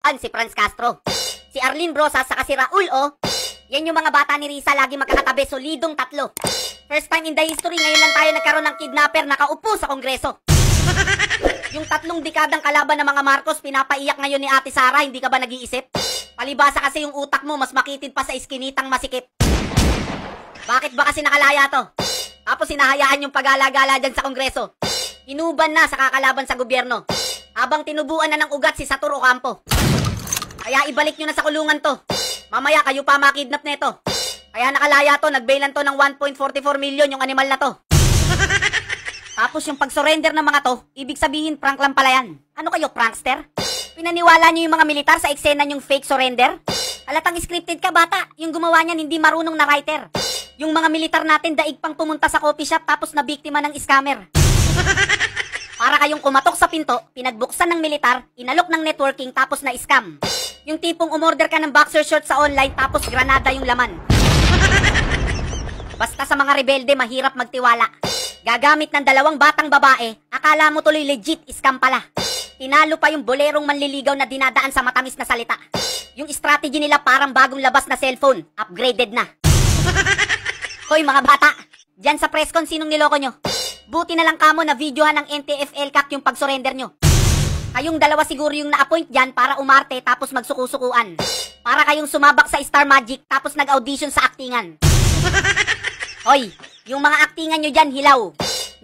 Bulacan, si Franz Castro. Si Arlene Brosas, saka si Raul, oh. Yan yung mga bata ni Risa, lagi magkakatabi, solidong tatlo. First time in the history, ngayon lang tayo nagkaroon ng kidnapper nakaupo sa Kongreso. Yung 3 dekadang kalaban ng mga Marcos, pinapaiyak ngayon ni Ate Sara, hindi ka ba nag-iisip? Palibasa kasi yung utak mo, mas makitid pa sa iskinitang masikip. Bakit ba kasi nakalaya to? Tapos sinahayaan yung pag-alagala dyan sa Kongreso. Inuban na sa kakalaban sa gobyerno. Habang tinubuan na ng ugat si Satur Ocampo. Kaya ibalik nyo na sa kulungan to. Mamaya kayo pa makidnap neto. Kaya nakalaya to, nagbailan to ng 1.44 million yung animal na to. Tapos yung pag-surrender ng mga to, ibig sabihin prank lang pala yan. Ano kayo, prankster? Pinaniwala nyo yung mga militar sa eksena yung fake surrender? Halatang scripted ka, bata. Yung gumawa niyan hindi marunong na writer. Yung mga militar natin daig pang pumunta sa coffee shop tapos na biktima ng scammer. Para kayong kumatok sa pinto, pinagbuksan ng militar, inalok ng networking tapos na scam. Yung tipong umorder ka ng boxer short sa online tapos granada yung laman. Basta sa mga rebelde, mahirap magtiwala. Gagamit ng 2 batang babae, akala mo tuloy legit scam pala. Tinalo pa yung bolerong manliligaw na dinadaan sa matamis na salita. Yung strategy nila parang bagong labas na cellphone, upgraded na. Hoy mga bata, dyan sa presscon sinong niloko nyo? Buti na lang kamo na videohan ng NTF-ELCAC yung pag-surrender nyo. Kayong 2 siguro yung na-appoint dyan para umarte tapos magsuku-sukuan. Para kayong sumabak sa Star Magic tapos nag-audition sa aktingan. Hoy, yung mga aktingan nyo dyan hilaw.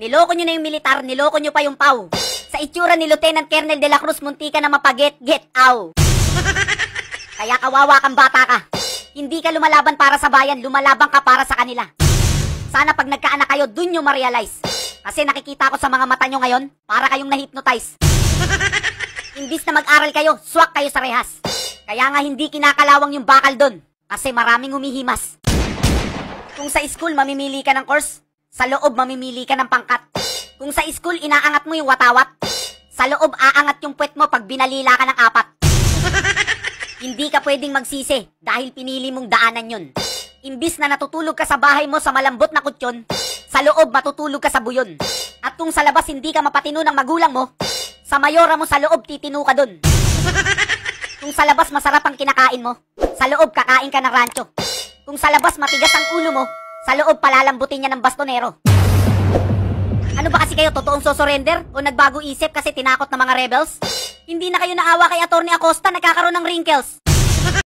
Niloko nyo na yung militar, niloko nyo pa yung PAW. Sa itsura ni Lieutenant Colonel De La Cruz, munti ka na mapaget-get out. Kaya kawawa kang bata ka. Hindi ka lumalaban para sa bayan, lumalaban ka para sa kanila. Sana pag nagkaanak kayo, dun nyo ma-realize. Kasi nakikita ko sa mga mata nyo ngayon, para kayong na-hypnotize. Imbis na mag-aral kayo, swak kayo sa rehas. Kaya nga hindi kinakalawang yung bakal dun. Kasi maraming humihimas. Kung sa school mamimili ka ng course, sa loob mamimili ka ng pangkat. Kung sa school inaangat mo yung watawat, sa loob aangat yung puwet mo pag binalila ka ng 4. Hindi ka pwedeng magsisi dahil pinili mong daanan yun. Imbis na natutulog ka sa bahay mo sa malambot na kutsyon, sa loob matutulog ka sa buyon. At kung sa labas hindi ka mapatino ng magulang mo, sa mayora mo sa loob titino ka dun. Kung sa labas masarap ang kinakain mo, sa loob kakain ka ng rancho. Kung sa labas matigas ang ulo mo, sa loob palalambutin niya ng bastonero. Ano ba kasi kayo, totoong so-surrender? O nagbago isip kasi tinakot ng mga rebels? Hindi na kayo naawa kay Atty. Acosta, nagkakaroon ng wrinkles.